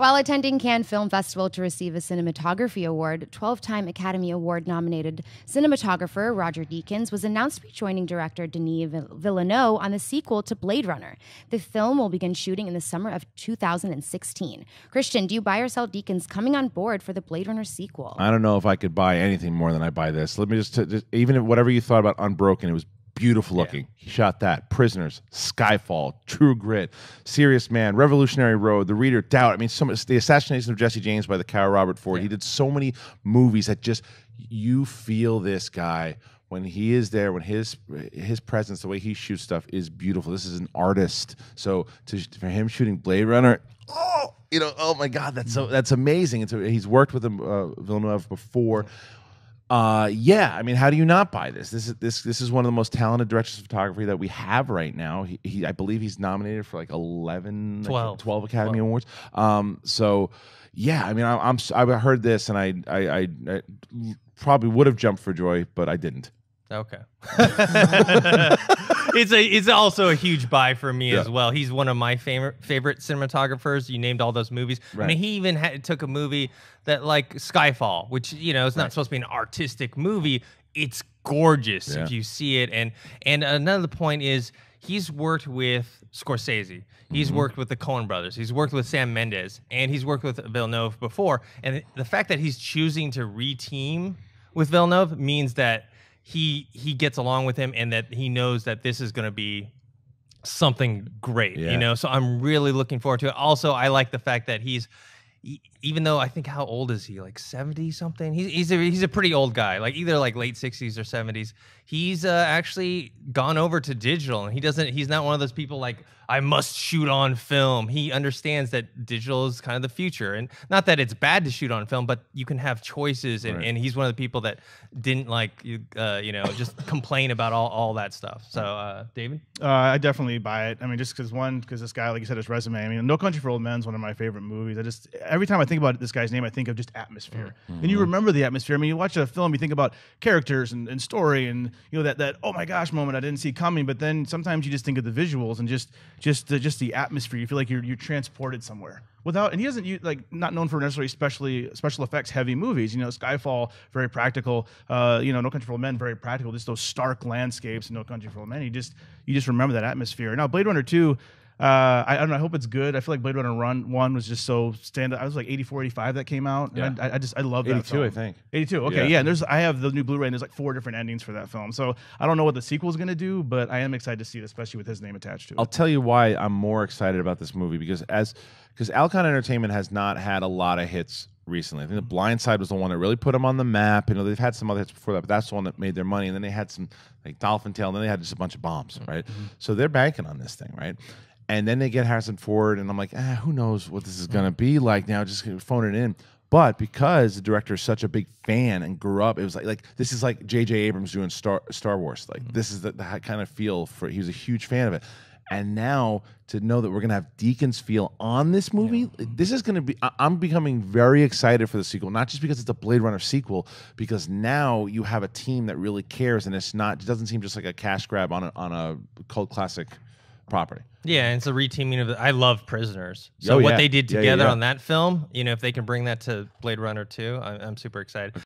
While attending Cannes Film Festival to receive a cinematography award, 12-time Academy Award-nominated cinematographer Roger Deakins was announced to be joining director Denis Villeneuve on the sequel to Blade Runner. The film will begin shooting in the summer of 2016. Christian, do you buy or sell Deakins coming on board for the Blade Runner sequel? I don't know if I could buy anything more than I buy this. Let me just even if whatever you thought about Unbroken, it was beautiful looking. Yeah. He shot that. Prisoners, Skyfall, True Grit, Serious Man, Revolutionary Road, The Reader, Doubt. I mean, the Assassination of Jesse James by the Cow Robert Ford. Yeah. He did so many movies that just, you feel this guy when he is there, when his presence, the way he shoots stuff is beautiful. This is an artist. So for him shooting Blade Runner, oh my God, that's amazing. He's worked with him, Villeneuve before. Yeah, I mean, how do you not buy this? This is one of the most talented directors of photography that we have right now. I believe he's nominated for like 12 Academy Awards. So yeah, I mean, I heard this and I probably would have jumped for joy, but I didn't. Okay. It's also a huge buy for me as well. He's one of my favorite cinematographers. You named all those movies. Right. I mean, he even took a movie that like Skyfall, which is not supposed to be an artistic movie. It's gorgeous if you see it. And another point is he's worked with Scorsese. He's worked with the Coen brothers. He's worked with Sam Mendes, and he's worked with Villeneuve before. And the fact that he's choosing to re-team with Villeneuve means that he gets along with him and that he knows that this is going to be something great, So I'm really looking forward to it. Also, I like the fact that even though I think, how old is he? Like 70 something? He's a pretty old guy, like either like late 60s or 70s. He's actually gone over to digital, and he's not one of those people like, I must shoot on film. He understands that digital is kind of the future, and not that it's bad to shoot on film, but you can have choices, and he's one of the people that didn't just complain about all that stuff. So, David? I definitely buy it. I mean, just because this guy, like you said, his resume. I mean, No Country for Old Men is one of my favorite movies. Every time I think about this guy's name, I think of just atmosphere, and you remember the atmosphere. I mean, you watch a film, you think about characters and story, and that oh my gosh moment I didn't see coming. But then sometimes you just think of the visuals and just the atmosphere. You feel like you're transported somewhere. And he doesn't not known for necessarily special effects heavy movies. Skyfall, very practical. No Country for Old Men, very practical. Just those stark landscapes in No Country for Old Men. You just remember that atmosphere. Now Blade Runner 2. I don't know. I hope it's good. I feel like Blade Runner 1 was just so stand-up. I was like 84, 85 that came out. Yeah. And I love that 82, film. I think. 82. Okay, yeah. And I have the new Blu-ray, and there's like 4 different endings for that film. So I don't know what the sequel is going to do, but I am excited to see it, especially with his name attached to it. I'll tell you why I'm more excited about this movie because Alcon Entertainment has not had a lot of hits recently. I think The Blind Side was the one that really put them on the map. They've had some other hits before that, but that's the one that made their money. And then they had some like Dolphin Tale, and then they had just a bunch of bombs, right? So they're banking on this thing, right? And then they get Harrison Ford, and I'm like, who knows what this is going to be like now, just phone it in. But because the director is such a big fan and grew up, it was like this is like J.J. Abrams doing Star Wars. Like this is the kind of feel he was a huge fan of it. And now to know that we're going to have Deakins feel on this movie, this is going to be, I'm becoming very excited for the sequel, not just because it's a Blade Runner sequel, because now you have a team that really cares, and it doesn't seem just like a cash grab on a cult classic property. Yeah, and it's a reteaming of I love Prisoners. So what they did together on that film, if they can bring that to Blade Runner 2, I'm super excited.